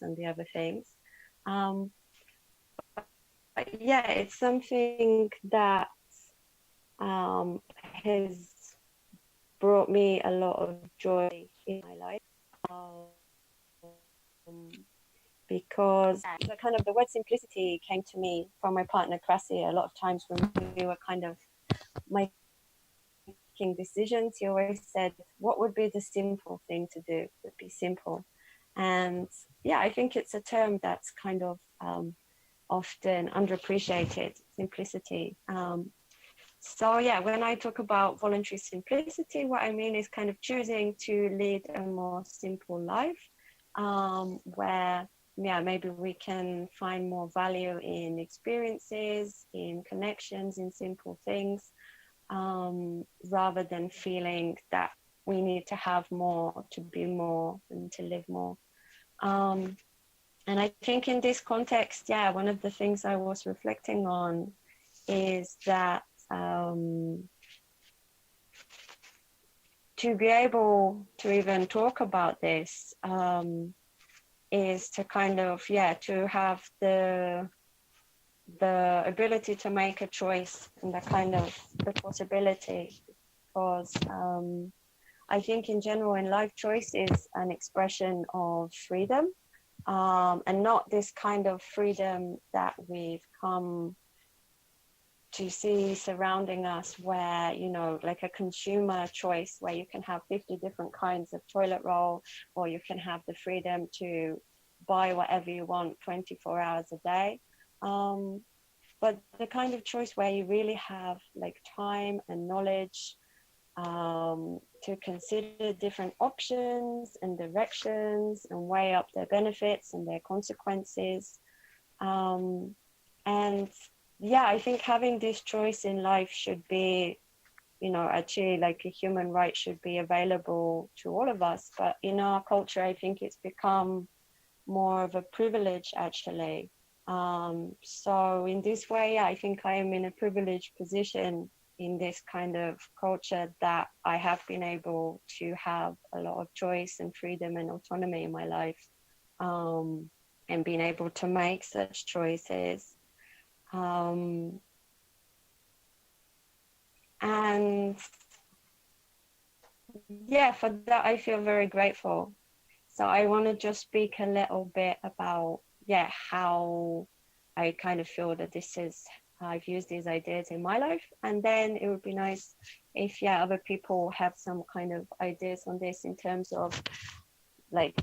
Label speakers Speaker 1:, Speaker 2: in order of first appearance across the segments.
Speaker 1: and the other things. But yeah, it's something that has brought me a lot of joy in my life. Because the word simplicity came to me from my partner Krasi a lot of times when we were kind of making decisions. He always said, what would be the simple thing to do? Would be simple. And yeah, I think it's a term that's kind of often underappreciated, simplicity. So yeah, when I talk about voluntary simplicity, what I mean is kind of choosing to lead a more simple life, where maybe we can find more value in experiences, in connections, in simple things, rather than feeling that we need to have more, to be more, and to live more. And I think in this context, one of the things I was reflecting on is that to be able to even talk about this is to kind of, to have the ability to make a choice and the possibility, because I think in general in life, choice is an expression of freedom, and not this kind of freedom that we've come to see surrounding us, where, like a consumer choice where you can have 50 different kinds of toilet roll, or you can have the freedom to buy whatever you want 24 hours a day. But the kind of choice where you really have like time and knowledge to consider different options and directions and weigh up their benefits and their consequences. And I think having this choice in life should be, actually like a human right, should be available to all of us. But in our culture, I think it's become more of a privilege, actually. So in this way, I think I am in a privileged position in this kind of culture, that I have been able to have a lot of choice and freedom and autonomy in my life, and being able to make such choices. And for that, I feel very grateful. So I want to just speak a little bit about, how I kind of feel that I've used these ideas in my life. And then it would be nice if, other people have some kind of ideas on this in terms of, like,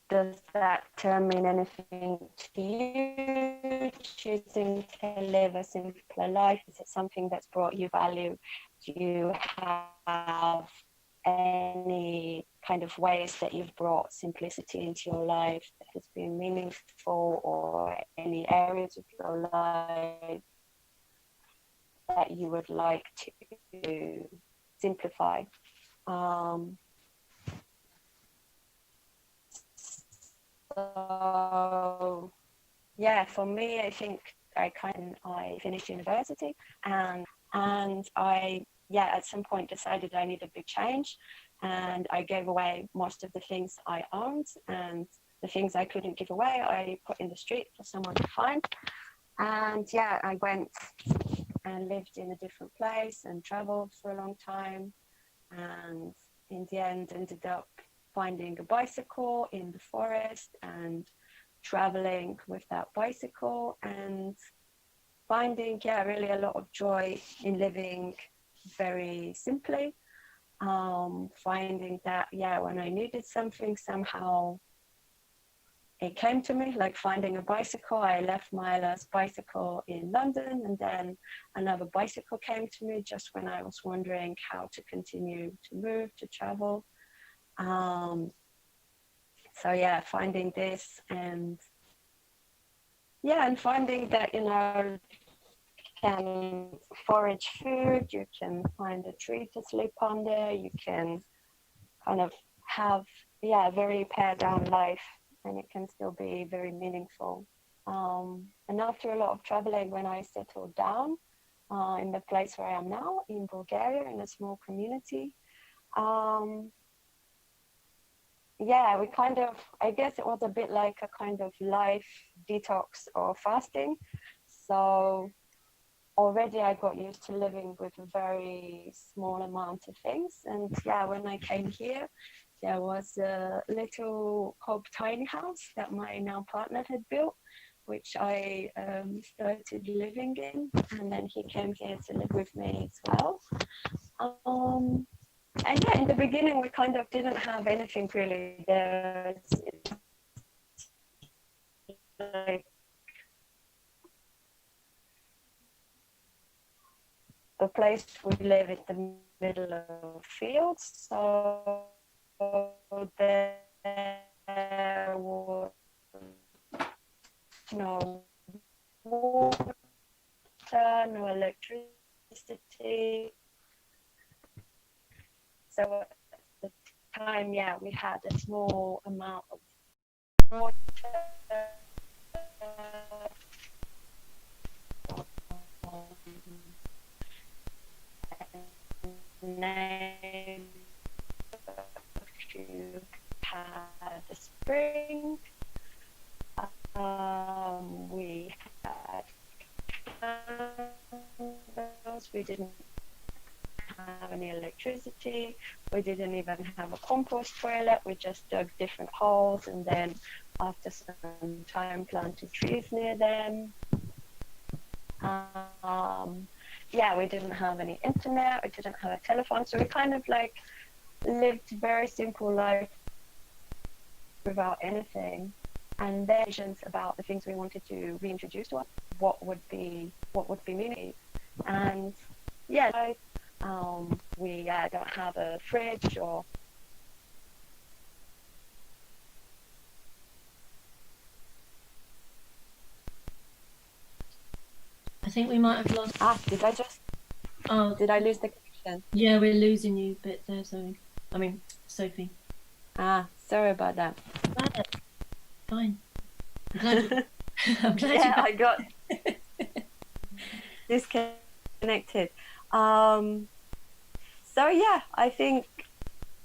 Speaker 1: does that term mean anything to you? Choosing to live a simpler life, is it something that's brought you value? Do you have any kind of ways that you've brought simplicity into your life that has been meaningful, or any areas of your life that you would like to simplify? So for me, I think I finished university, and I at some point decided I needed a big change, and I gave away most of the things I owned, and the things I couldn't give away I put in the street for someone to find. And I went and lived in a different place and traveled for a long time, and in the end ended up finding a bicycle in the forest and traveling with that bicycle, and finding really a lot of joy in living very simply. Finding that when I needed something, somehow it came to me, like finding a bicycle. I left my last bicycle in London, and then another bicycle came to me just when I was wondering how to continue to move, to travel. So finding this, and finding that, you can forage food, you can find a tree to sleep under, you can kind of have a very pared down life, and it can still be very meaningful. And after a lot of traveling, when I settled down in the place where I am now in Bulgaria, in a small community, yeah, we kind of, I guess it was a bit like a kind of life detox or fasting. So already I got used to living with a very small amount of things. And yeah, when I came here, there was a little cob tiny house that my now partner had built, which I started living in. And then he came here to live with me as well. Um, and yeah, in the beginning, we kind of didn't have anything really there. It's like the place we live in the middle of fields, so there was no water, no electricity. So at the time, yeah, we had a small amount of water. Name you had a spring. We had candles. We didn't have any electricity. We didn't even have a compost toilet. We just dug different holes and then after some time planted trees near them. Yeah, we didn't have any internet. We didn't have a telephone. So we kind of like lived very simple life without anything. And then visions about the things we wanted to reintroduce to us, what would be meaning. And yeah, we don't have a fridge or.
Speaker 2: I think we might have lost.
Speaker 1: Did I just?
Speaker 2: Oh,
Speaker 1: did I lose the connection?
Speaker 2: Yeah, we're losing you a bit there, Sophie.
Speaker 1: Sorry about that.
Speaker 2: Fine. I'm glad. I'm glad
Speaker 1: yeah, I got disconnected. So yeah, I think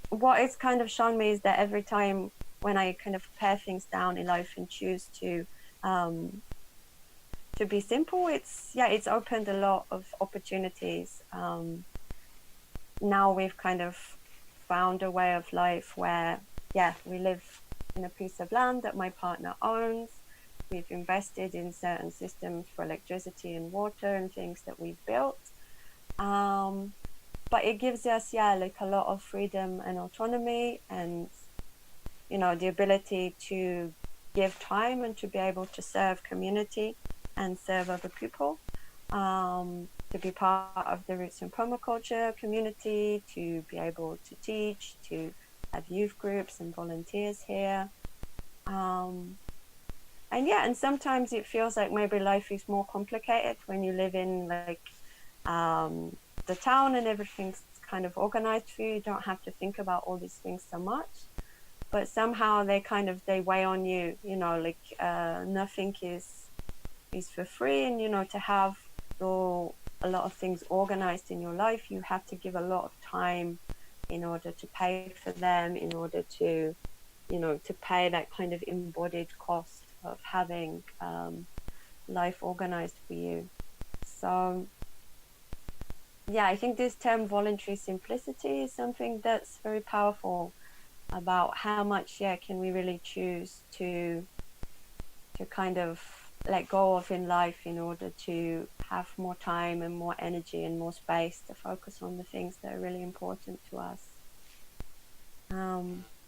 Speaker 1: what it's kind of shown me is that every time when I kind of pare things down in life and choose to be simple, it's opened a lot of opportunities. Now we've kind of found a way of life where we live in a piece of land that my partner owns. We've invested in certain systems for electricity and water and things that we've built. But it gives us, like a lot of freedom and autonomy and, the ability to give time and to be able to serve community and serve other people, to be part of the roots and permaculture community, to be able to teach, to have youth groups and volunteers here. And sometimes it feels like maybe life is more complicated when you live in like the town and everything's kind of organized for you. You don't have to think about all these things so much, but somehow they weigh on you, like nothing is for free. And to have a lot of things organized in your life, you have to give a lot of time in order to pay for them, in order to to pay that kind of embodied cost of having life organized for you. So I think this term voluntary simplicity is something that's very powerful about how much can we really choose to kind of let go of in life in order to have more time and more energy and more space to focus on the things that are really important to us.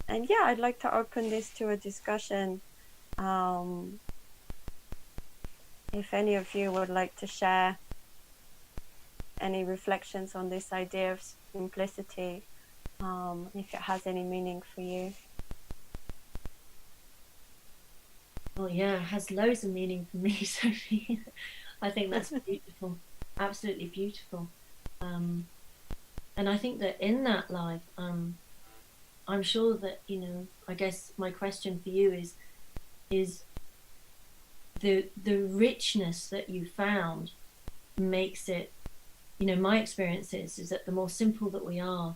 Speaker 1: And I'd like to open this to a discussion. If any of you would like to share any reflections on this idea of simplicity, if it has any meaning for you.
Speaker 2: Oh yeah, it has loads of meaning for me, Sophie. I think that's beautiful, absolutely beautiful. And I think that in that life, I'm sure that, I guess my question for you is the richness that you found makes it, my experience is that the more simple that we are,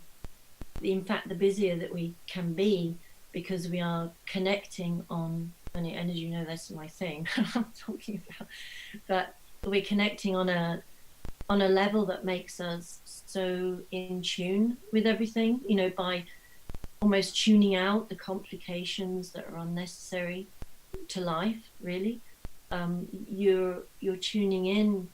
Speaker 2: in fact, the busier that we can be, because we are connecting on, and as you know, that's my thing I'm talking about, but we're connecting on a level that makes us so in tune with everything, you know, by almost tuning out the complications that are unnecessary to life, really. You're tuning in.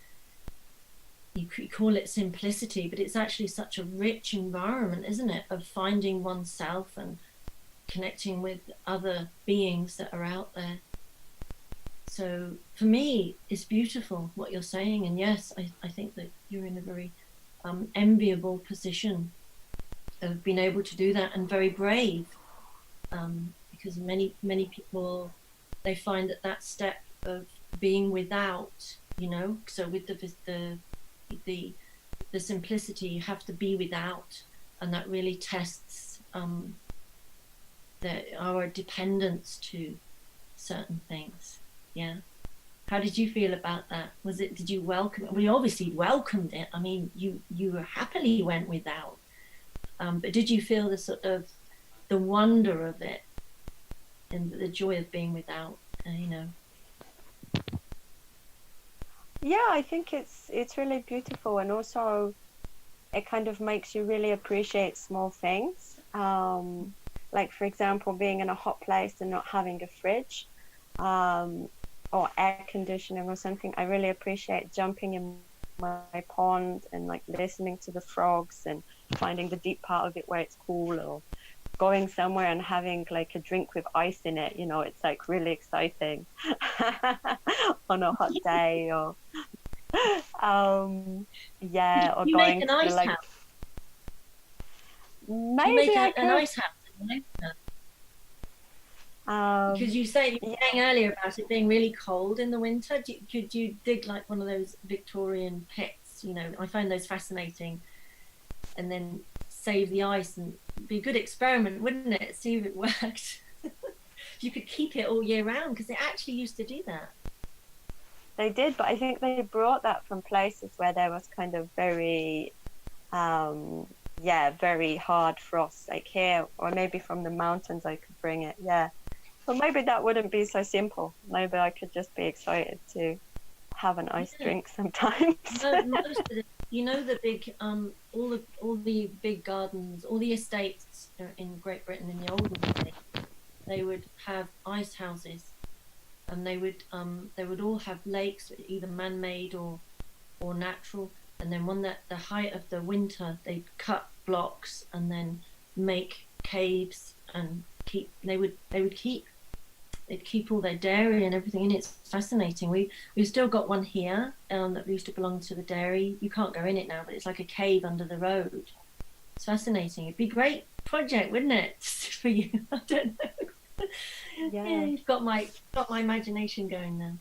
Speaker 2: You call it simplicity, but it's actually such a rich environment, isn't it, of finding oneself and connecting with other beings that are out there. So for me, it's beautiful what you're saying, and yes, I think that you're in a very enviable position of being able to do that, and very brave, because many people, they find that step of being without, you know, so with the simplicity, you have to be without, and that really tests our dependence to certain things. Yeah. How did you feel about that? Did you welcome it? Well, you obviously welcomed it. I mean, you happily went without. But did you feel the sort of the wonder of it and the joy of being without, you know?
Speaker 1: Yeah, I think it's really beautiful, and also it kind of makes you really appreciate small things. Like, for example, being in a hot place and not having a fridge, or air conditioning or something. I really appreciate jumping in my pond and like listening to the frogs and finding the deep part of it where it's cool, or going somewhere and having like a drink with ice in it, you know, it's like really exciting on a hot day, or yeah, or
Speaker 2: You
Speaker 1: going
Speaker 2: make an
Speaker 1: to
Speaker 2: ice
Speaker 1: like
Speaker 2: house.
Speaker 1: maybe
Speaker 2: You make
Speaker 1: I
Speaker 2: an
Speaker 1: could
Speaker 2: ice house in the winter. Because you were saying earlier about it being really cold in the winter. Could you dig like one of those Victorian pits? You know, I find those fascinating, and then save the ice, and be a good experiment, wouldn't it? See if it worked. You could keep it all year round, because they actually used to do that.
Speaker 1: They did, but I think they brought that from places where there was kind of very very hard frost, like here, or maybe from the mountains I could bring it. Yeah. But maybe that wouldn't be so simple. Maybe I could just be excited to have an ice drink sometimes.
Speaker 2: Most of you know, the big all the big gardens, all the estates in Great Britain in the olden days, they would have ice houses, and they would all have lakes, either man-made or natural. And then when the height of the winter, they'd cut blocks and then make caves and they'd keep all their dairy and everything in. It's fascinating. We've still got one here that used to belong to the dairy. You can't go in it now, but it's like a cave under the road. It's fascinating. It'd be a great project, wouldn't it, for you? I don't know. Yeah, you've got my imagination going now.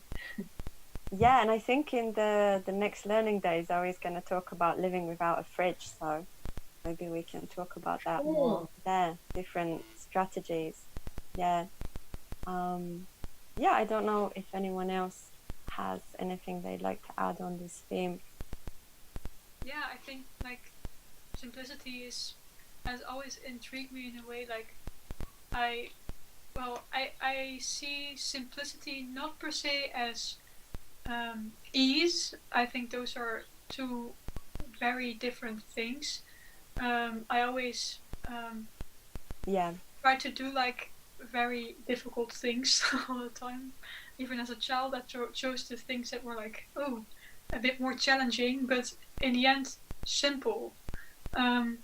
Speaker 1: Yeah, and I think in the next learning days, I was going to talk about living without a fridge. So maybe we can talk about that more there. Different strategies. Yeah. I don't know if anyone else has anything they'd like to add on this theme.
Speaker 3: Yeah, I think like simplicity has always intrigued me in a way. Like I see simplicity not per se as ease. I think those are two very different things. I always try to do like very difficult things all the time. Even as a child, I chose the things that were like, a bit more challenging, but in the end, simple. And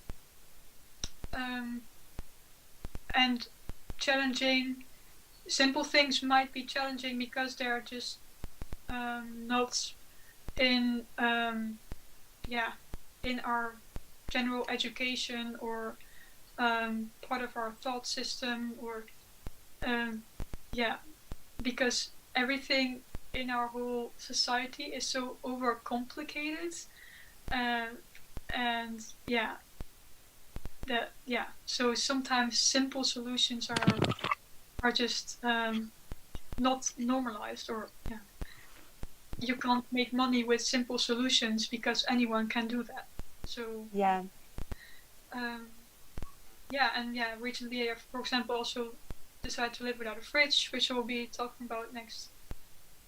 Speaker 3: challenging, simple things might be challenging because they're just not in in our general education or part of our thought system, or because everything in our whole society is so overcomplicated, so sometimes simple solutions are just not normalized, or you can't make money with simple solutions because anyone can do that. So recently, for example, also decided to live without a fridge, which we'll be talking about next,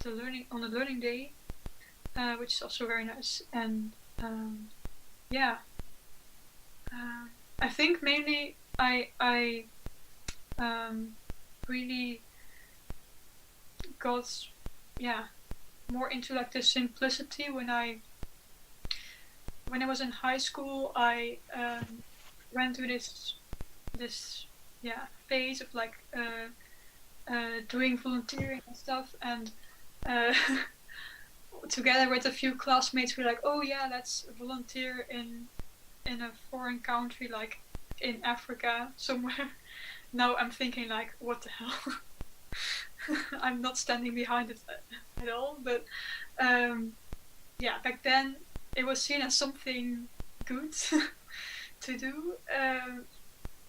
Speaker 3: on the learning day, which is also very nice. And yeah, I think mainly I really got more into like the simplicity when I was in high school. I went through this phase of like doing volunteering and stuff, and together with a few classmates we were like, oh yeah, let's volunteer in a foreign country, like in Africa somewhere. Now I'm thinking like, what the hell? I'm not standing behind it at all, but back then it was seen as something good to do,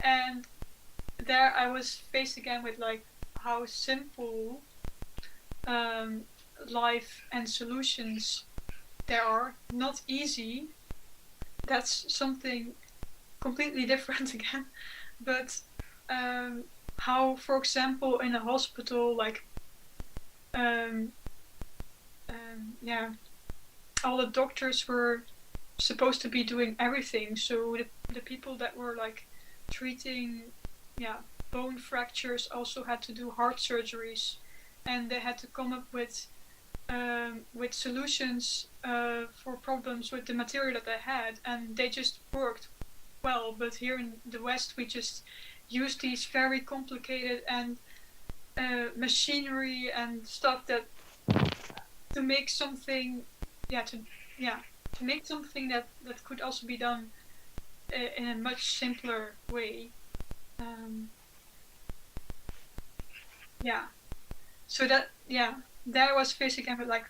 Speaker 3: and there I was faced again with like how simple life and solutions there are. Not easy, that's something completely different again, but how, for example, in a hospital, like all the doctors were supposed to be doing everything, so the people that were like treating bone fractures also had to do heart surgeries, and they had to come up with solutions for problems with the material that they had, and they just worked well. But here in the West we just use these very complicated and machinery and stuff that to make something to make something that could also be done in a much simpler way. So that there was facing again with like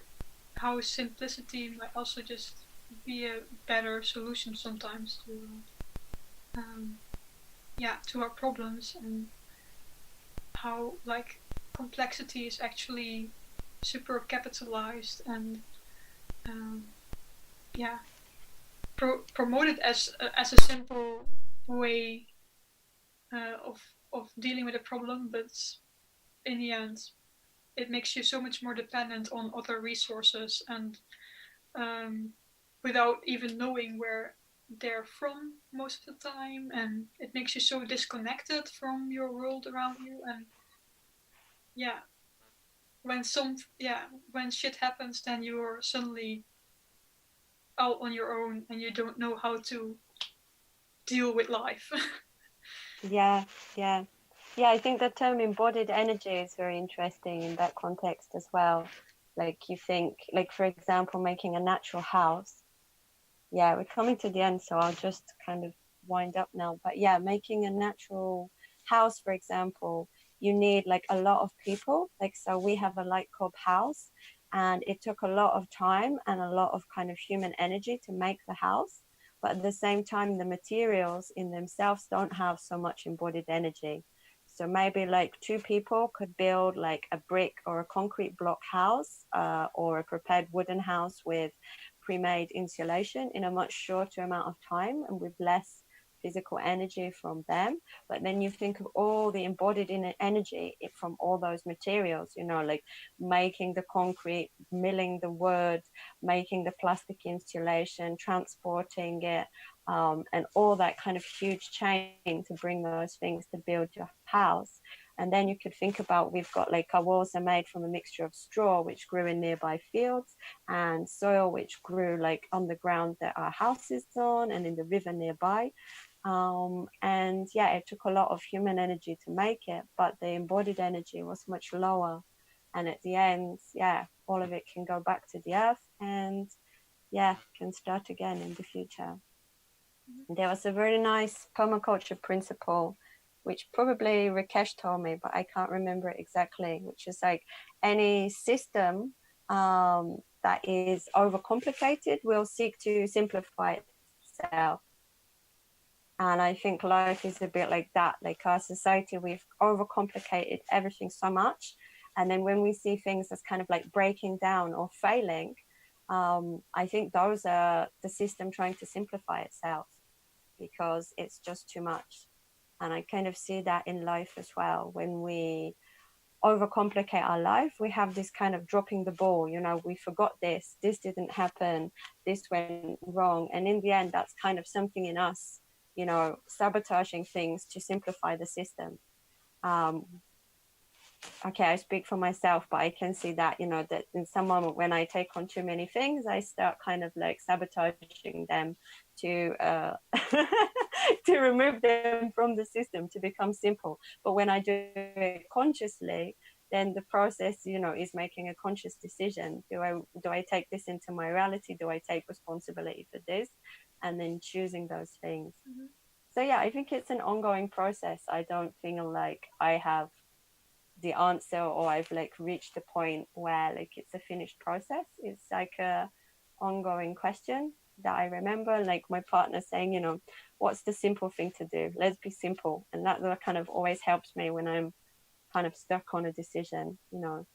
Speaker 3: how simplicity might also just be a better solution sometimes to our problems, and how like complexity is actually super capitalized and promoted as a simple way of dealing with a problem, but in the end it makes you so much more dependent on other resources, and without even knowing where they're from most of the time, and it makes you so disconnected from your world around you. And when shit happens, then you're suddenly out on your own and you don't know how to deal with life.
Speaker 1: I think the term embodied energy is very interesting in that context as well. Like you think, like for example, making a natural house. We're coming to the end, so I'll just kind of wind up now. But making a natural house, for example, you need like a lot of people. Like, so we have a light bulb house, and it took a lot of time and a lot of kind of human energy to make the house. But at the same time, the materials in themselves don't have so much embodied energy. So maybe like two people could build like a brick or a concrete block house, or a prepared wooden house with pre-made insulation in a much shorter amount of time and with less physical energy from them. But then you think of all the embodied energy from all those materials, like making the concrete, milling the wood, making the plastic insulation, transporting it, and all that kind of huge chain to bring those things to build your house. And then you could think about, we've got like our walls are made from a mixture of straw, which grew in nearby fields, and soil, which grew like on the ground that our house is on and in the river nearby. It took a lot of human energy to make it, but the embodied energy was much lower. And at the end, all of it can go back to the earth and can start again in the future. There was a very nice permaculture principle, which probably Rakesh told me, but I can't remember it exactly, which is like any system that is overcomplicated will seek to simplify itself. And I think life is a bit like that. Like our society, we've overcomplicated everything so much. And then when we see things as kind of like breaking down or failing, I think those are the system trying to simplify itself because it's just too much. And I kind of see that in life as well. When we overcomplicate our life, we have this kind of dropping the ball, you know, we forgot this didn't happen, this went wrong. And in the end, that's kind of something in us, you know, sabotaging things to simplify the system. Okay, I speak for myself, but I can see that, you know, that in some moment when I take on too many things, I start kind of like sabotaging them to to remove them from the system, to become simple. But when I do it consciously, then the process, you know, is making a conscious decision. Do I take this into my reality? Do I take responsibility for this? And then choosing those things. Mm-hmm. So yeah, I think it's an ongoing process. I don't feel like I have the answer, or I've like reached the point where like it's a finished process. It's like a ongoing question that I remember, like my partner saying, you know, what's the simple thing to do? Let's be simple. And that kind of always helps me when I'm kind of stuck on a decision, you know.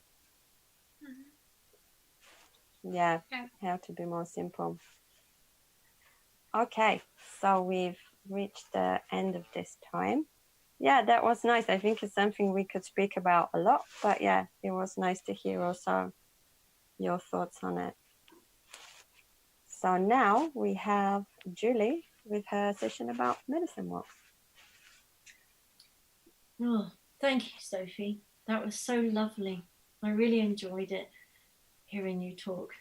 Speaker 1: Mm-hmm. Yeah, how to be more simple. Okay, so we've reached the end of this time. Yeah, that was nice. I think it's something we could speak about a lot, but yeah, it was nice to hear also your thoughts on it. So now we have Julie with her session about medicine walk.
Speaker 2: Oh, thank you, Sophie. That was so lovely. I really enjoyed it, hearing you talk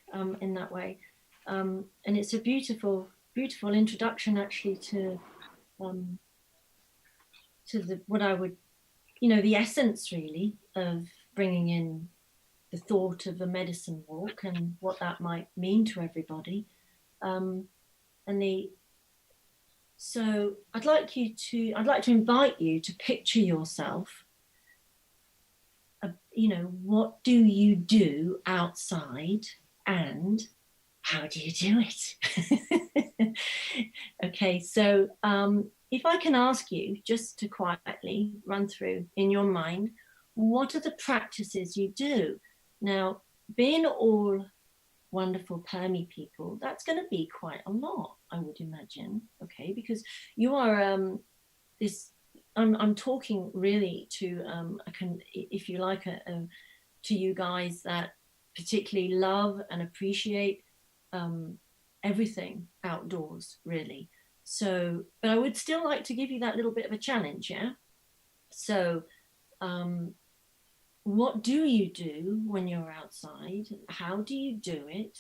Speaker 2: in that way. And it's a beautiful, beautiful introduction actually to the what I would, you know, the essence really of bringing in the thought of a medicine walk and what that might mean to everybody. So I'd like to invite you to picture yourself. You know, what do you do outside and how do you do it? Okay, so if I can ask you just to quietly run through in your mind, what are the practices you do? Now, being all wonderful Permi people, that's going to be quite a lot, I would imagine, okay, because you are I'm talking really to if you like to you guys that particularly love and appreciate everything outdoors, really. So, but I would still like to give you that little bit of a challenge, yeah. So what do you do when you're outside? How do you do it?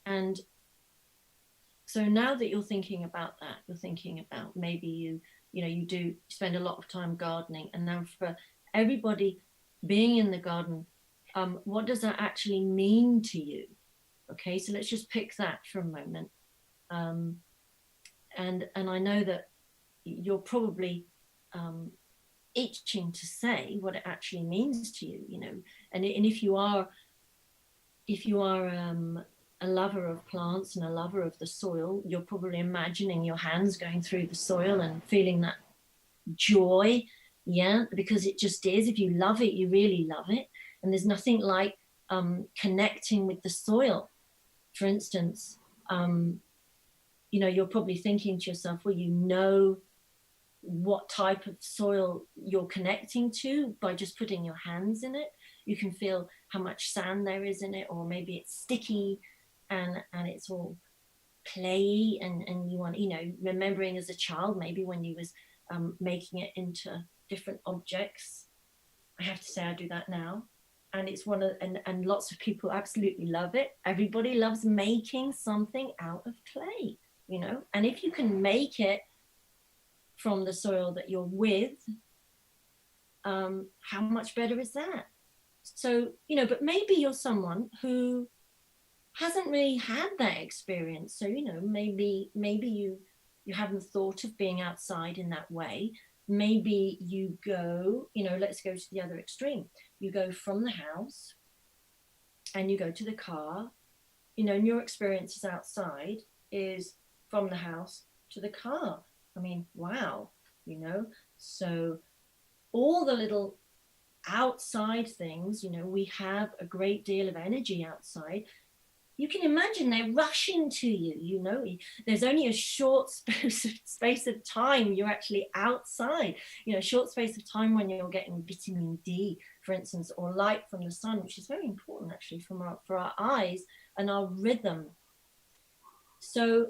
Speaker 2: And so now that you're thinking about that, you're thinking about maybe you do spend a lot of time gardening, and now for everybody being in the garden, what does that actually mean to you? Okay, so let's just pick that for a moment. And I know that you're probably itching to say what it actually means to you, you know, and if you are a lover of plants and a lover of the soil, you're probably imagining your hands going through the soil and feeling that joy, yeah, because it just is. If you love it, you really love it. And there's nothing like connecting with the soil. For instance, you know, you're probably thinking to yourself, well, you know what type of soil you're connecting to by just putting your hands in it. You can feel how much sand there is in it, or maybe it's sticky and it's all clayey, and you want, you know, remembering as a child maybe when you was making it into different objects. I have to say I do that now, and it's one of and lots of people absolutely love it. Everybody loves making something out of clay, you know, and if you can make it from the soil that you're with, how much better is that? So, you know, but maybe you're someone who hasn't really had that experience. So, you know, maybe you haven't thought of being outside in that way. Maybe you go, you know, let's go to the other extreme. You go from the house and you go to the car, you know, and your experiences outside is from the house to the car. I mean, wow, you know, so all the little outside things, you know, we have a great deal of energy outside. you can imagine they're rushing to you, you know. There's only a short space of time you're actually outside, you know, a short space of time when you're getting vitamin D, for instance, or light from the sun, which is very important actually for our eyes and our rhythm. So,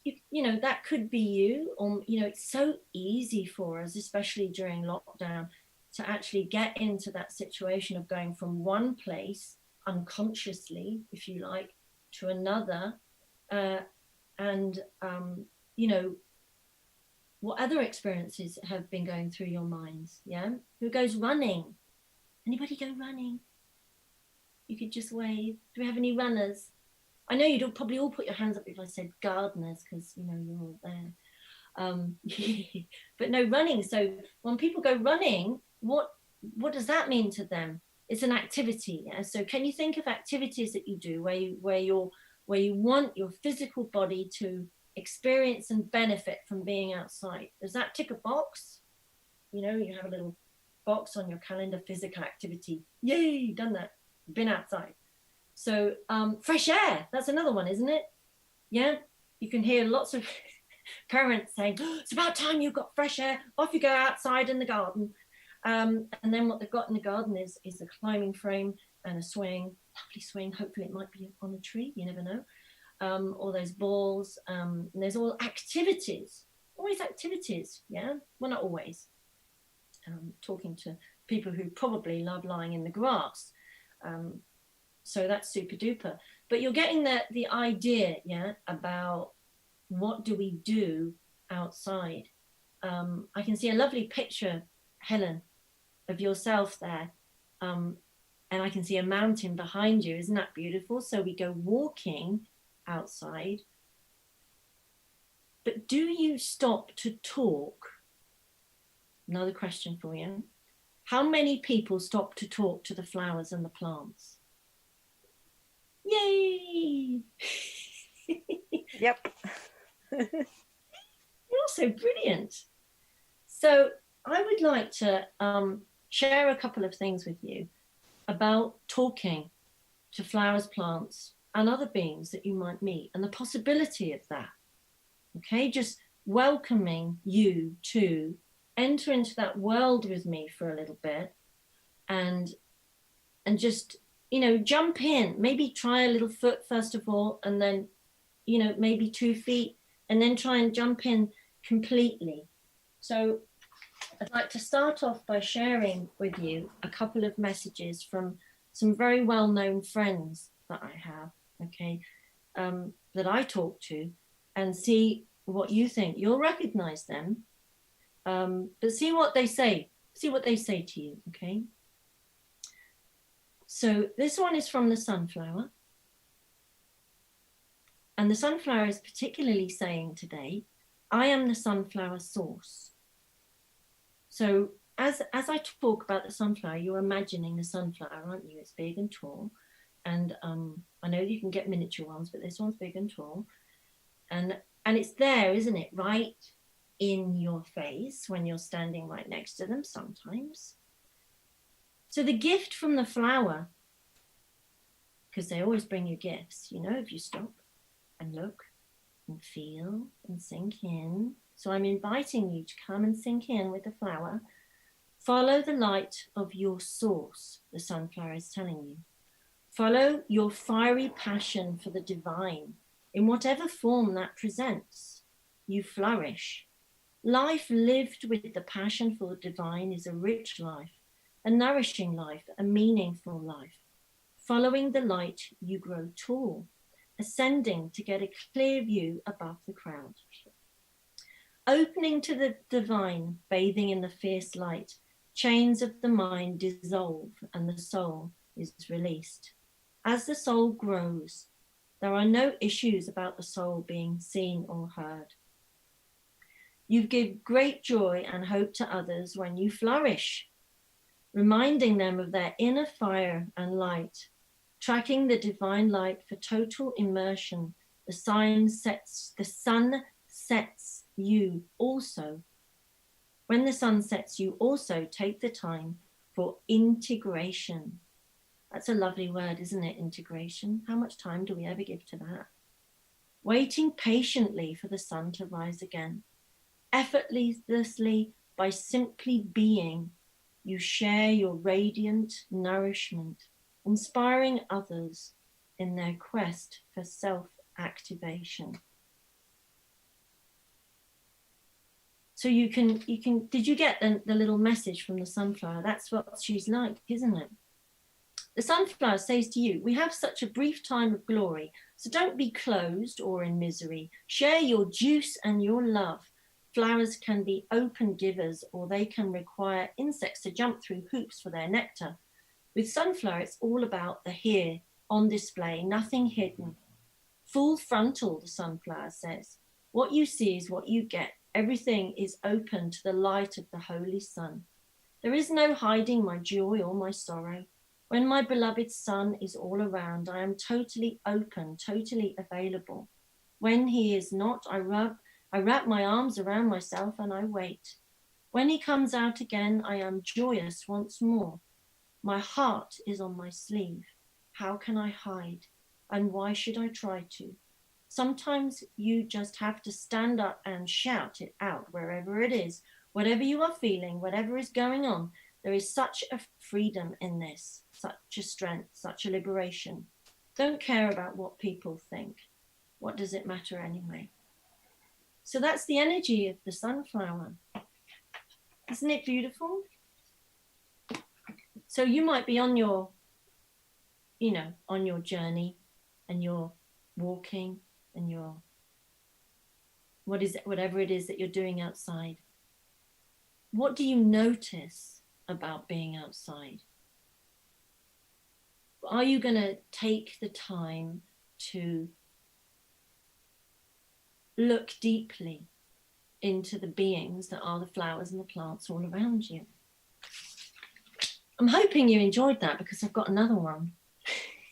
Speaker 2: you know, that could be you, or, you know, it's so easy for us, especially during lockdown, to actually get into that situation of going from one place unconsciously, if you like, to another, you know, what other experiences have been going through your minds? Yeah, who goes running? Anybody go running? You could just wave. Do we have any runners? I know you'd probably all put your hands up if I said gardeners, because you know you're all there. But no, running. So when people go running, what does that mean to them? It's an activity. Yeah? So can you think of activities that you do where you want your physical body to experience and benefit from being outside? Does that tick a box? You know, you have a little box on your calendar, physical activity. Yay, done that. Been outside. So fresh air, that's another one, isn't it? Yeah, you can hear lots of parents saying, oh, it's about time you got fresh air, off you go outside in the garden. And then what they've got in the garden is a climbing frame and a swing, lovely swing. Hopefully it might be on a tree, you never know. All those balls, and there's all activities, always activities, yeah? Well, not always. Talking to people who probably love lying in the grass. So that's super duper. But you're getting the idea, yeah, about what do we do outside. I can see a lovely picture, Helen, of yourself there. And I can see a mountain behind you. Isn't that beautiful? So we go walking outside. But do you stop to talk? Another question for you. How many people stop to talk to the flowers and the plants? Yay!
Speaker 1: Yep.
Speaker 2: You're so brilliant. So I would like to share a couple of things with you about talking to flowers, plants, and other beings that you might meet, and the possibility of that. Okay, just welcoming you to enter into that world with me for a little bit, and just, you know, jump in. Maybe try a little foot first of all, and then, you know, maybe 2 feet, and then try and jump in completely. So I'd like to start off by sharing with you a couple of messages from some very well-known friends that I have, okay, that I talk to, and see what you think. You'll recognize them, but see what they say. See what they say to you, okay? So this one is from the sunflower. And the sunflower is particularly saying today, I am the sunflower source. So as I talk about the sunflower, you're imagining the sunflower, aren't you? It's big and tall. And I know you can get miniature ones, but this one's big and tall. And it's there, isn't it? Right in your face when you're standing right next to them sometimes. So the gift from the flower, because they always bring you gifts, you know, if you stop and look and feel and sink in. So I'm inviting you to come and sink in with the flower. Follow the light of your source, the sunflower is telling you. Follow your fiery passion for the divine. In whatever form that presents, you flourish. Life lived with the passion for the divine is a rich life, a nourishing life, a meaningful life. Following the light, you grow tall, ascending to get a clear view above the crowd. Opening to the divine, bathing in the fierce light, chains of the mind dissolve and the soul is released. As the soul grows, there are no issues about the soul being seen or heard. You give great joy and hope to others when you flourish, reminding them of their inner fire and light, tracking the divine light for total immersion. The sun sets you also. When the sun sets, you also take the time for integration. That's a lovely word, isn't it? Integration. How much time do we ever give to that? Waiting patiently for the sun to rise again. Effortlessly, by simply being, you share your radiant nourishment, inspiring others in their quest for self-activation. So you can, did you get the little message from the sunflower? That's what she's like, isn't it? The sunflower says to you, we have such a brief time of glory, so don't be closed or in misery. Share your juice and your love. Flowers can be open givers, or they can require insects to jump through hoops for their nectar. With sunflower, it's all about the here, on display, nothing hidden. Full frontal, the sunflower says. What you see is what you get. Everything is open to the light of the holy sun. There is no hiding my joy or my sorrow. When my beloved sun is all around, I am totally open, totally available. When he is not, I wrap my arms around myself and I wait. When he comes out again, I am joyous once more. My heart is on my sleeve. How can I hide? And why should I try to? Sometimes you just have to stand up and shout it out wherever it is, whatever you are feeling, whatever is going on. There is such a freedom in this, such a strength, such a liberation. Don't care about what people think. What does it matter anyway? So that's the energy of the sunflower. Isn't it beautiful? So you might be on your, on your journey, and you're walking, and you're, whatever it is that you're doing outside. What do you notice about being outside? Are you going to take the time to look deeply into the beings that are the flowers and the plants all around you? I'm hoping you enjoyed that, because I've got another one.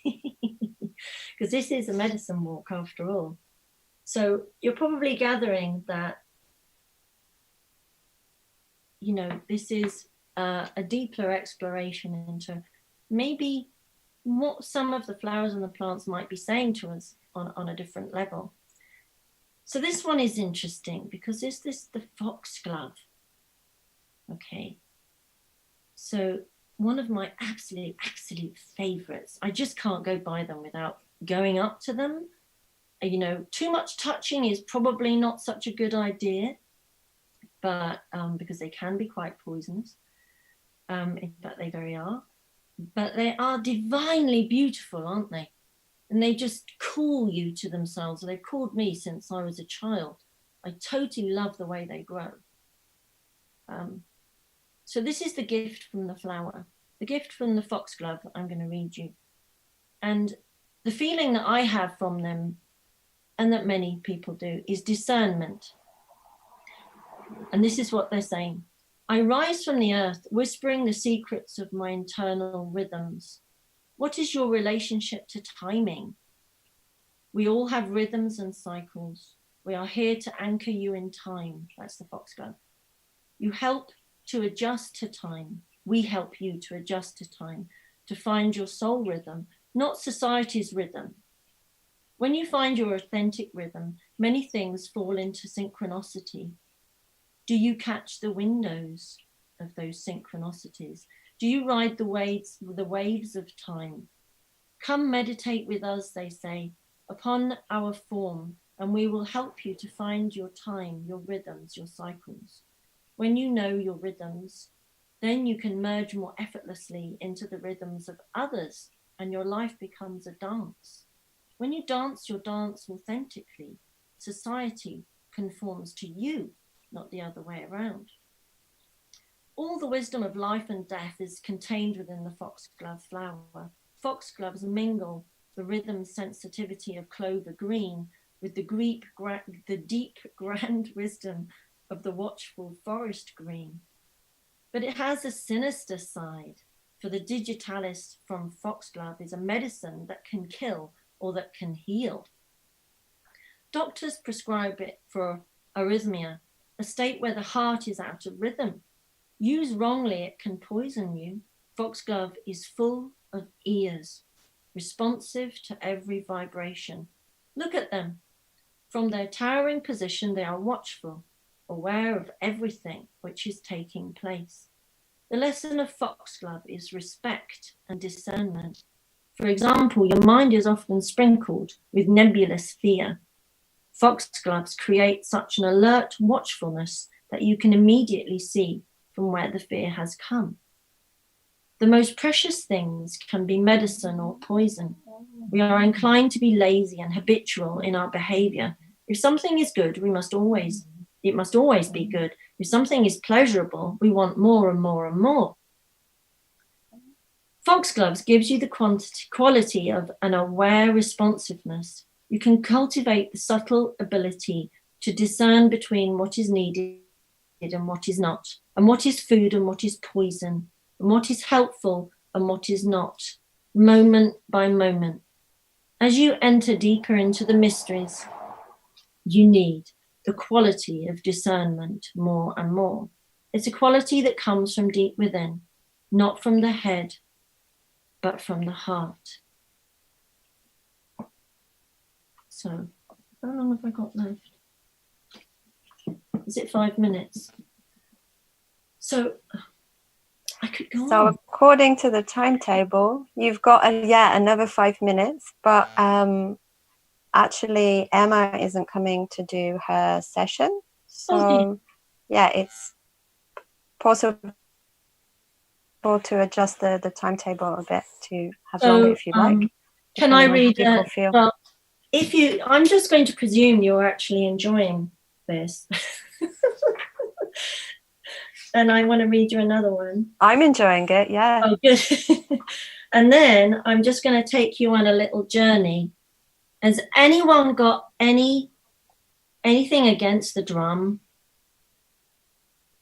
Speaker 2: Because this is a medicine walk after all. So you're probably gathering that, this is a deeper exploration into maybe what some of the flowers and the plants might be saying to us on a different level. So this one is interesting because is this the foxglove? Okay. So one of my absolute favorites. I just can't go by them without going up to them. Too much touching is probably not such a good idea, but because they can be quite poisonous. In fact, they very are. But they are divinely beautiful, aren't they? And they just call you to themselves. They've called me since I was a child. I totally love the way they grow. So this is the gift from the flower, the gift from the foxglove I'm going to read you. And the feeling that I have from them, and that many people do, is discernment. And this is what they're saying. I rise from the earth, whispering the secrets of my internal rhythms. What is your relationship to timing? We all have rhythms and cycles. We are here to anchor you in time. That's the foxglove. You help to adjust to time. We help you to adjust to time, to find your soul rhythm, not society's rhythm. When you find your authentic rhythm, many things fall into synchronicity. Do you catch the windows of those synchronicities? Do you ride the waves of time? Come meditate with us, they say, upon our form, and we will help you to find your time, your rhythms, your cycles. When you know your rhythms, then you can merge more effortlessly into the rhythms of others, and your life becomes a dance. When you dance your dance authentically, society conforms to you, not the other way around. All the wisdom of life and death is contained within the foxglove flower. Foxgloves mingle the rhythm sensitivity of clover green with the deep grand wisdom of the watchful forest green. But it has a sinister side, for the digitalis from foxglove is a medicine that can kill or that can heal. Doctors prescribe it for arrhythmia, a state where the heart is out of rhythm. Used wrongly, it can poison you. Foxglove is full of ears, responsive to every vibration. Look at them. From their towering position, they are watchful, aware of everything which is taking place. The lesson of Foxglove is respect and discernment. For example, your mind is often sprinkled with nebulous fear. Foxgloves create such an alert watchfulness that you can immediately see from where the fear has come. The most precious things can be medicine or poison. We are inclined to be lazy and habitual in our behavior. If something is good, it must always be good. If something is pleasurable, we want more and more and more. Foxgloves gives you the quality of an aware responsiveness. You can cultivate the subtle ability to discern between what is needed and what is not, and what is food and what is poison, and what is helpful and what is not, moment by moment. As you enter deeper into the mysteries, you need the quality of discernment more and more. It's a quality that comes from deep within, not from the head, but from the heart. So, how long have I got left? Is it 5 minutes? So, I could go
Speaker 1: So
Speaker 2: on.
Speaker 1: according to the timetable, you've got another 5 minutes, but actually Emma isn't coming to do her session. So it's possible to adjust the timetable a bit to have longer if you like.
Speaker 2: Can I read
Speaker 1: well,
Speaker 2: I'm just going to presume you're actually enjoying this. And I want to read you another one.
Speaker 1: I'm enjoying it, yeah.
Speaker 2: Oh, good. And then I'm just going to take you on a little journey. Has anyone got anything against the drum?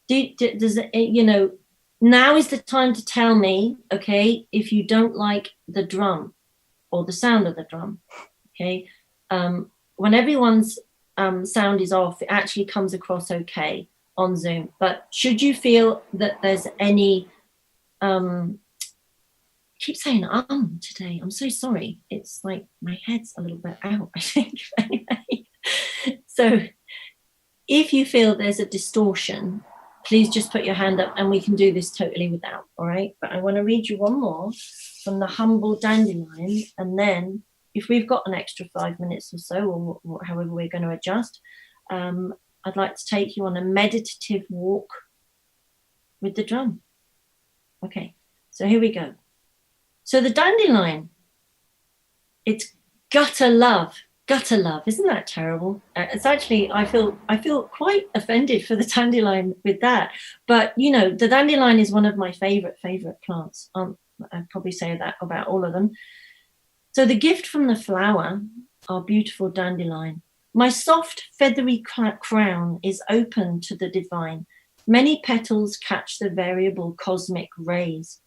Speaker 2: Does it, now is the time to tell me, okay, if you don't like the drum or the sound of the drum, okay? When everyone's sound is off, it actually comes across okay on Zoom. But should you feel that there's any, I keep saying today, I'm so sorry. It's like my head's a little bit out, I think. Anyway, so if you feel there's a distortion, please just put your hand up and we can do this totally without, all right? But I want to read you one more from the Humble Dandelion, and then if we've got an extra 5 minutes or so, or however we're going to adjust, I'd like to take you on a meditative walk with the drum. Okay, so here we go. So the dandelion, it's gutter love. Gutter love, isn't that terrible? It's actually, I feel quite offended for the dandelion with that. But the dandelion is one of my favorite plants. I'd probably say that about all of them. So the gift from the flower, our beautiful dandelion. My soft feathery crown is open to the divine. Many petals catch the variable cosmic rays.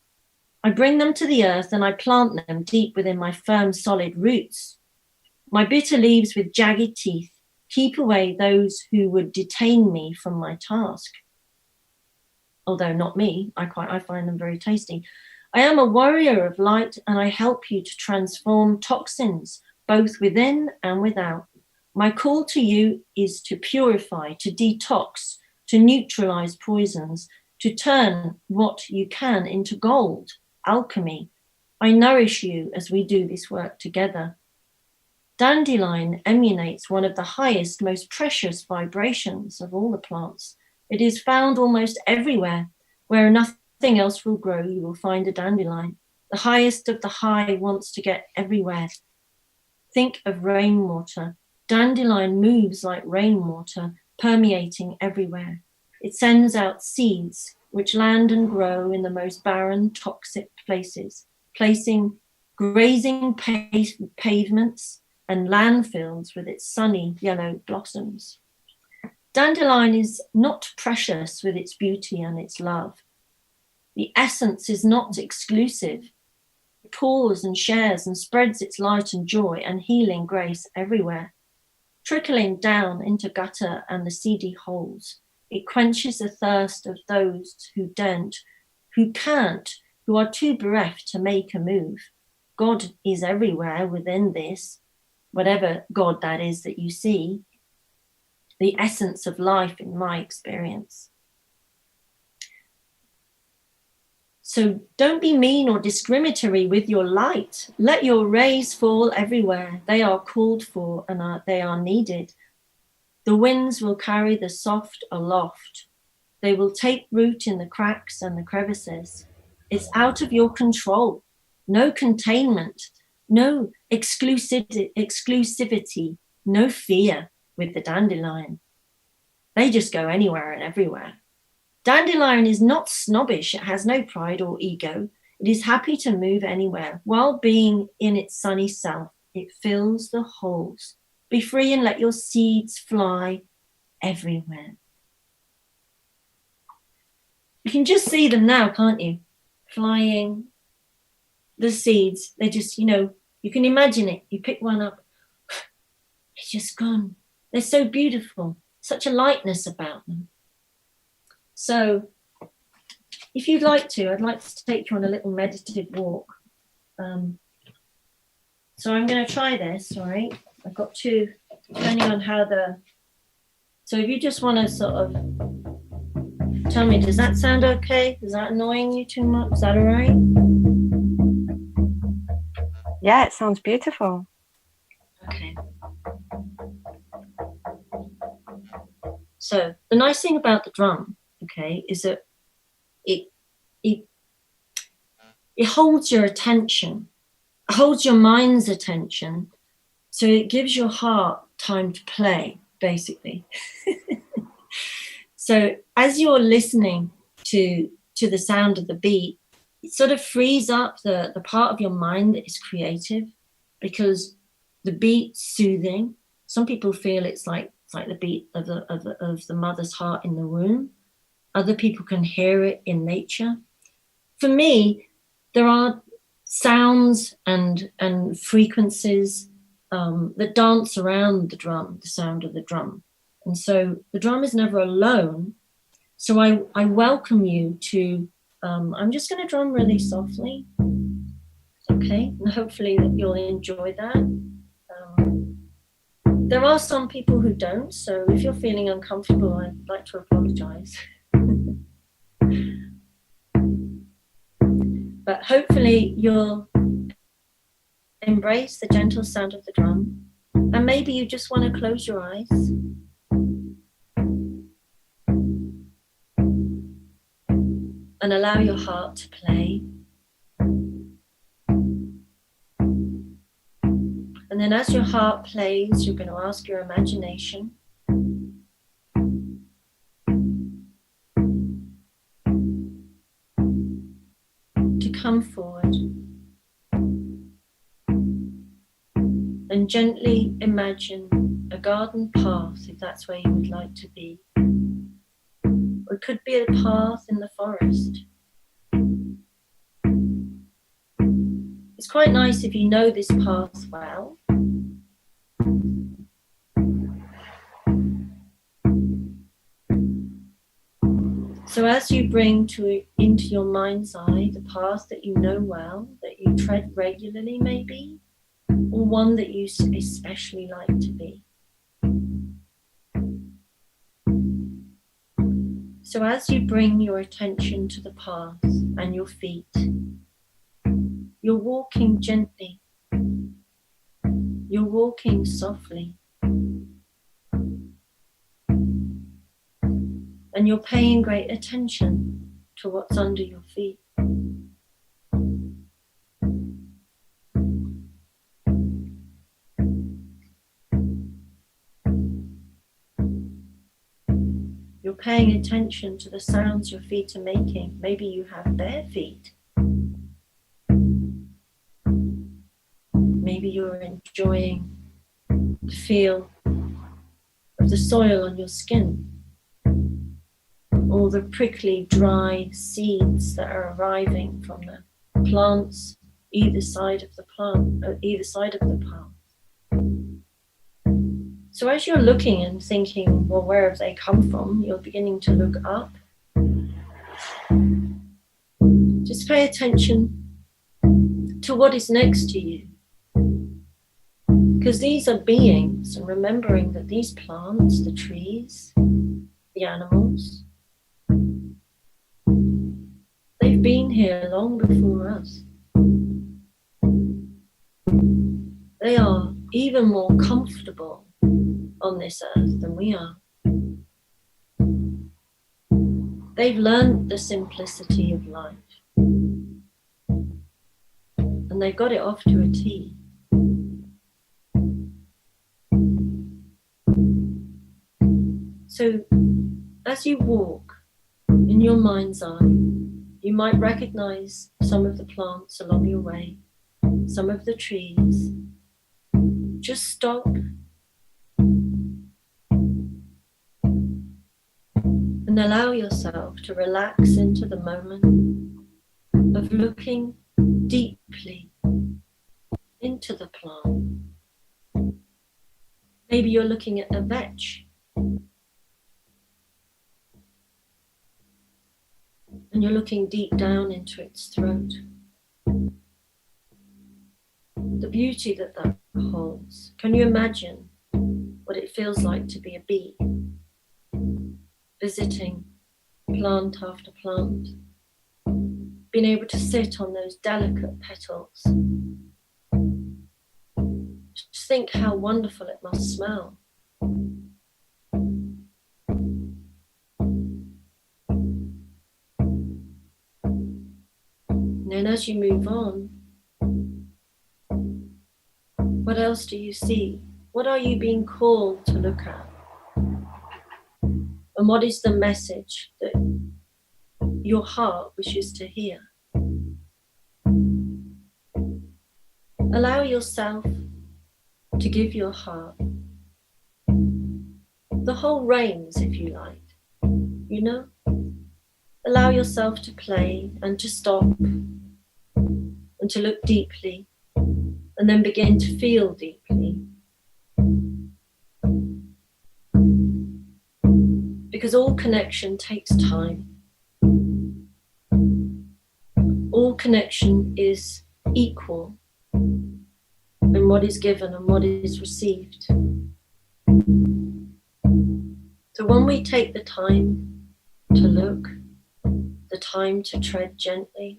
Speaker 2: I bring them to the earth and I plant them deep within my firm, solid roots. My bitter leaves with jagged teeth keep away those who would detain me from my task. Although not me, I find them very tasty. I am a warrior of light and I help you to transform toxins, both within and without. My call to you is to purify, to detox, to neutralize poisons, to turn what you can into gold, alchemy. I nourish you as we do this work together. Dandelion emanates one of the highest, most precious vibrations of all the plants. It is found almost everywhere. Where nothing else will grow, you will find a dandelion. The highest of the high wants to get everywhere. Think of rainwater. Dandelion moves like rainwater, permeating everywhere. It sends out seeds which land and grow in the most barren, toxic places, grazing pavements and landfills with its sunny yellow blossoms. Dandelion is not precious with its beauty and its love. The essence is not exclusive. It pours and shares and spreads its light and joy and healing grace everywhere. Trickling down into gutter and the seedy holes, it quenches the thirst of those who can't who are too bereft to make a move. God is everywhere within this, whatever God that is that you see, the essence of life in my experience. So don't be mean or discriminatory with your light. Let your rays fall everywhere. They are called for and they are needed. The winds will carry the soft aloft. They will take root in the cracks and the crevices. It's out of your control. No containment, no exclusivity, no fear with the dandelion. They just go anywhere and everywhere. Dandelion is not snobbish. It has no pride or ego. It is happy to move anywhere. While being in its sunny self, it fills the holes. Be free and let your seeds fly everywhere. You can just see them now, can't you? Flying. The seeds, they just, you can imagine it. You pick one up, it's just gone. They're so beautiful, such a lightness about them. So if you'd like to, I'd like to take you on a little meditative walk. So I'm going to try this, all right? I've got two, depending on how so if you just want to sort of tell me, does that sound okay? Is that annoying you too much? Is that all right?
Speaker 1: Yeah, it sounds beautiful.
Speaker 2: Okay. So the nice thing about the drum, okay, is that it holds your attention, holds your mind's attention, so it gives your heart time to play, basically. So as you're listening to the sound of the beat, it sort of frees up the part of your mind that is creative, because the beat's soothing. Some people feel it's like the beat of the mother's heart in the womb. Other people can hear it in nature. For me, there are sounds and frequencies that dance around the drum, the sound of the drum. And so the drum is never alone. So I welcome you to, I'm just going to drum really softly. Okay, and hopefully that you'll enjoy that. There are some people who don't, so if you're feeling uncomfortable, I'd like to apologize. But hopefully you'll embrace the gentle sound of the drum, and maybe you just want to close your eyes. And allow your heart to play. And then as your heart plays, you're going to ask your imagination to come forward and gently imagine a garden path, if that's where you would like to be. Or it could be a path in the forest. It's quite nice if you know this path well. So as you bring into your mind's eye the path that you know well, that you tread regularly maybe, or one that you especially like to be. So as you bring your attention to the path and your feet, you're walking gently, you're walking softly, and you're paying great attention to what's under your feet. You're paying attention to the sounds your feet are making. Maybe you have bare feet. Maybe you're enjoying the feel of the soil on your skin, or the prickly, dry seeds that are arriving from the plants either side of the path. So as you're looking and thinking, well, where have they come from? You're beginning to look up. Just pay attention to what is next to you. Because these are beings, and remembering that these plants, the trees, the animals, they've been here long before us. They are even more comfortable on this earth than we are. They've learned the simplicity of life, and they got it off to a T. So as you walk in your mind's eye, you might recognize some of the plants along your way, some of the trees. Just stop and allow yourself to relax into the moment of looking deeply into the plant. Maybe you're looking at a vetch and you're looking deep down into its throat. The beauty that that holds. Can you imagine what it feels like to be a bee, visiting plant after plant, being able to sit on those delicate petals? Just think how wonderful it must smell. And then as you move on, what else do you see? What are you being called to look at? And what is the message that your heart wishes to hear? Allow yourself to give your heart the whole reins, if you like, you know? Allow yourself to play and to stop and to look deeply and then begin to feel deeply. Because all connection takes time. All connection is equal in what is given and what is received. So when we take the time to look, the time to tread gently,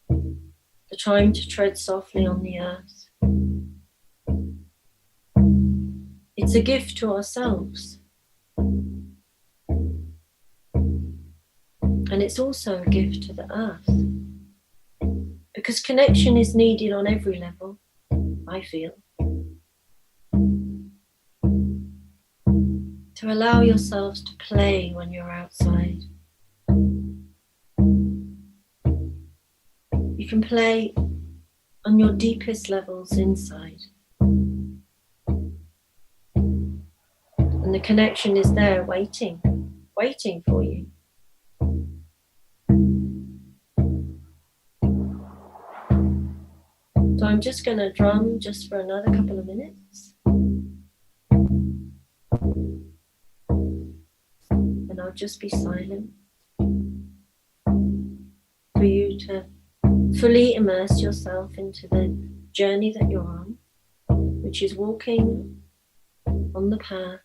Speaker 2: the time to tread softly on the earth, it's a gift to ourselves. And it's also a gift to the earth. Because connection is needed on every level, I feel. To allow yourselves to play when you're outside. You can play on your deepest levels inside. And the connection is there waiting for you. So I'm just going to drum just for another couple of minutes. And I'll just be silent for you to fully immerse yourself into the journey that you're on, which is walking on the path,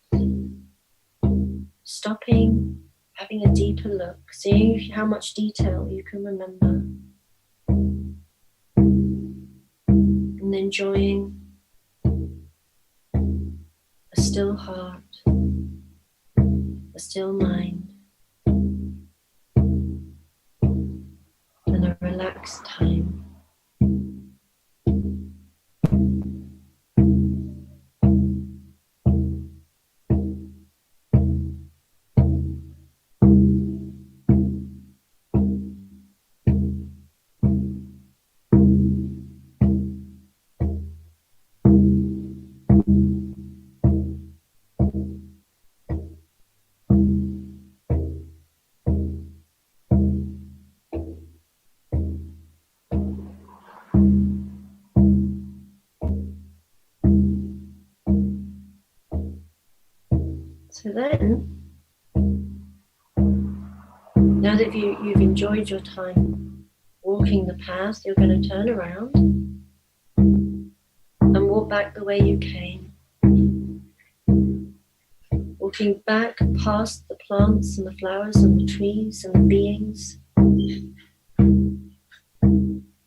Speaker 2: stopping, having a deeper look, seeing how much detail you can remember, and enjoying a still heart, a still mind, and a relaxed time. So then, now that you've enjoyed your time walking the path, you're going to turn around and walk back the way you came. Walking back past the plants and the flowers and the trees and the beings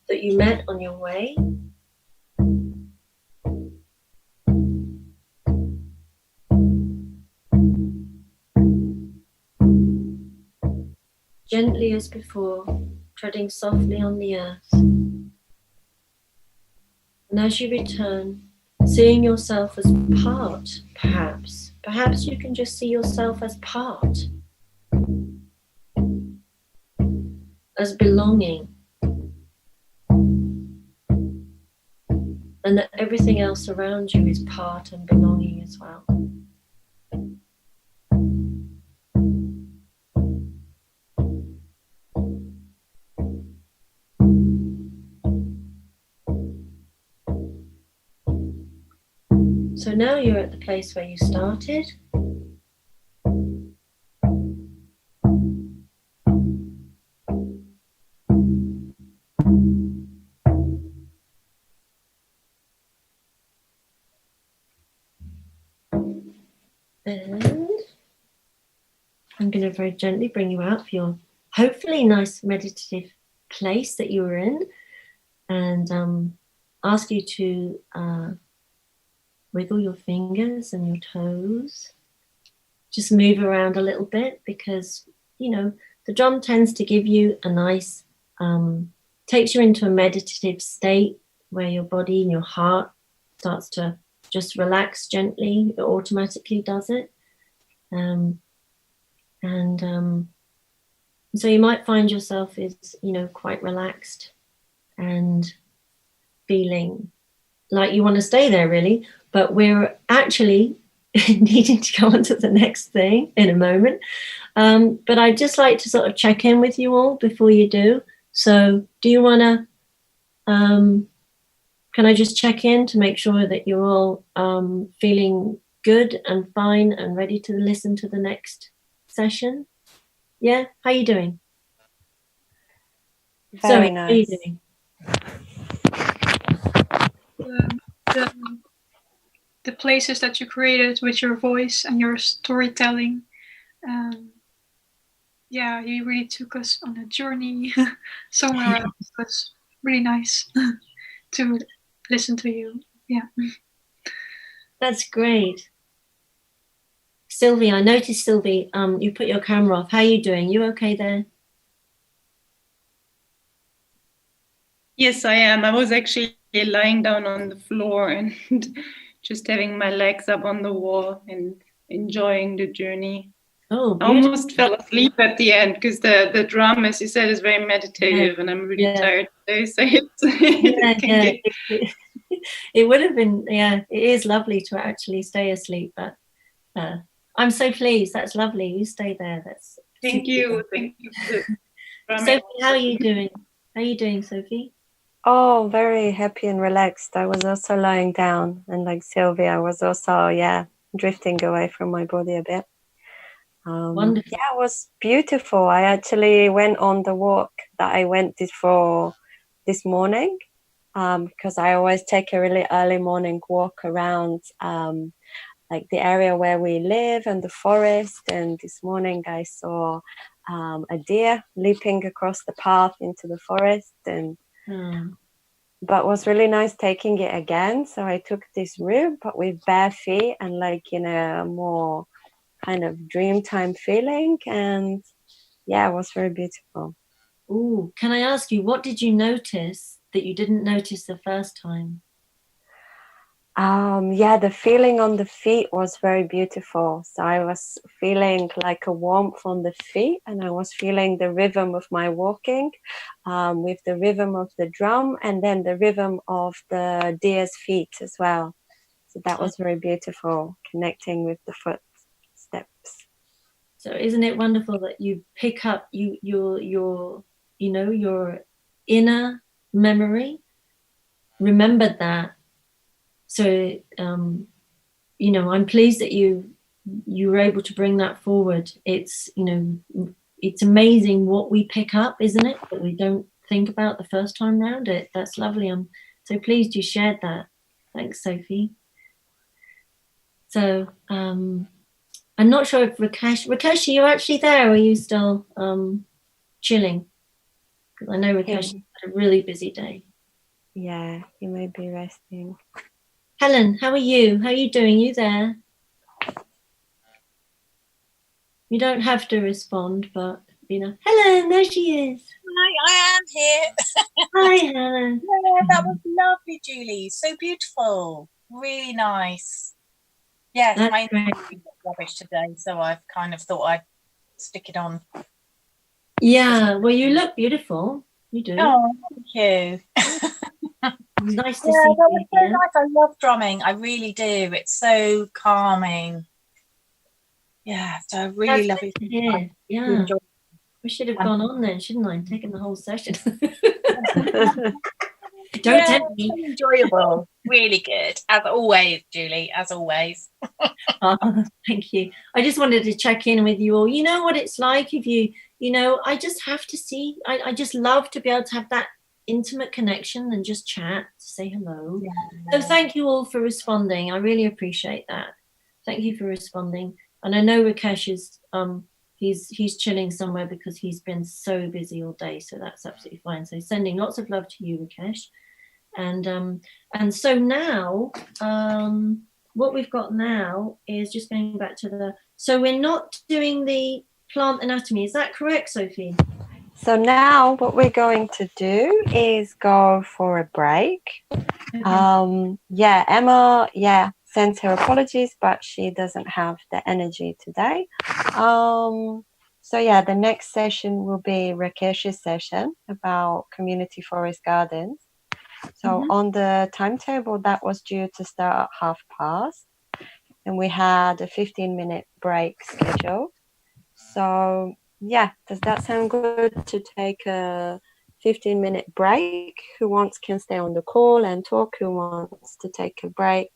Speaker 2: that you met on your way. Gently as before, treading softly on the earth. And as you return, seeing yourself as part, perhaps you can just see yourself as part, as belonging, and that everything else around you is part and belonging as well. So now you're at the place where you started. And I'm going to very gently bring you out of your hopefully nice meditative place that you were in, and ask you to wiggle your fingers and your toes. Just move around a little bit, because, you know, the drum tends to give you a nice, takes you into a meditative state where your body and your heart starts to just relax gently. It automatically does it. So you might find yourself is, you know, quite relaxed and feeling like you want to stay there, really. But we're actually needing to go on to the next thing in a moment. But I'd just like to sort of check in with you all before you do. So do you want to, can I just check in to make sure that you're all feeling good and fine and ready to listen to the next session? Yeah? How are you doing?
Speaker 1: Very
Speaker 2: Zoe,
Speaker 1: nice.
Speaker 2: how are you doing?
Speaker 3: The places that you created with your voice and your storytelling, yeah, you really took us on a journey somewhere else. It was really nice to listen to you. Yeah.
Speaker 2: That's great. Sylvie, I noticed, Sylvie, you put your camera off. How are you doing? You okay there?
Speaker 4: Yes, I am. I was actually lying down on the floor and just having my legs up on the wall and enjoying the journey.
Speaker 2: Oh,
Speaker 4: I almost fell asleep at the end because the drum, as you said, is very meditative, and I'm really tired today. So
Speaker 2: it would have been, it is lovely to actually stay asleep, but I'm so pleased. That's lovely. You stay there. That's
Speaker 4: Thank you. Thank you.
Speaker 2: Sophie, how are you doing? How are you doing, Sophie?
Speaker 1: Oh, very happy and relaxed. I was also lying down, and like Sylvia, I was also, drifting away from my body a bit.
Speaker 2: Wonderful.
Speaker 1: Yeah, it was beautiful. I actually went on the walk that I went this morning, because I always take a really early morning walk around like the area where we live and the forest. And this morning I saw a deer leaping across the path into the forest, and but it was really nice taking it again. So I took this route, but with bare feet and like in a more kind of dreamtime feeling, and it was very beautiful.
Speaker 2: Ooh, can I ask you, what did you notice that you didn't notice the first time?
Speaker 1: The feeling on the feet was very beautiful. So I was feeling like a warmth on the feet, and I was feeling the rhythm of my walking, with the rhythm of the drum, and then the rhythm of the deer's feet as well. So that was very beautiful, connecting with the footsteps.
Speaker 2: So isn't it wonderful that you pick up your inner memory, remembered that. So, I'm pleased that you were able to bring that forward. It's, it's amazing what we pick up, isn't it? That we don't think about the first time round. That's lovely. I'm so pleased you shared that. Thanks, Sophie. So I'm not sure if Rakesh, are you actually there, or are you still chilling? Because I know Rakesh had a really busy day.
Speaker 1: Yeah, he may be resting.
Speaker 2: Helen, how are you? How are you doing? You there? You don't have to respond, but you know, Helen, there she is.
Speaker 5: Hi, I am here.
Speaker 2: Hi, Helen.
Speaker 5: Yeah, that was lovely, Julie. So beautiful. Really nice. Yes,
Speaker 2: That's
Speaker 5: my
Speaker 2: great.
Speaker 5: rubbish today, so I've kind of thought I'd stick it on.
Speaker 2: Yeah, well, you look beautiful. You do.
Speaker 5: Oh, thank you.
Speaker 2: It's nice to see
Speaker 5: that was
Speaker 2: you
Speaker 5: so
Speaker 2: here.
Speaker 5: nice. I love drumming. I really do. It's so calming. Yeah, so I really love it.
Speaker 2: Yeah. We should have gone on then, shouldn't I? Taken the whole session. Don't tempt me.
Speaker 5: So enjoyable. Really good. As always, Julie, as always.
Speaker 2: Oh, thank you. I just wanted to check in with you all. You know what it's like if you know, I just have to see, I just love to be able to have that intimate connection and just chat, say hello. Yeah. So thank you all for responding. I really appreciate that. Thank you for responding. And I know Rakesh is, he's chilling somewhere because he's been so busy all day. So that's absolutely fine. So sending lots of love to you, Rakesh. And so now, what we've got now is just going back to so we're not doing the plant anatomy. Is that correct, Sophie?
Speaker 1: So now what we're going to do is go for a break. Yeah, Emma, sends her apologies, but she doesn't have the energy today. So yeah, the next session will be Rakesh's session about community forest gardens. So on the timetable, that was due to start at past, and we had a 15-minute break scheduled. So yeah, does that sound good to take a 15-minute break? Who wants can stay on the call and talk. Who wants to take a break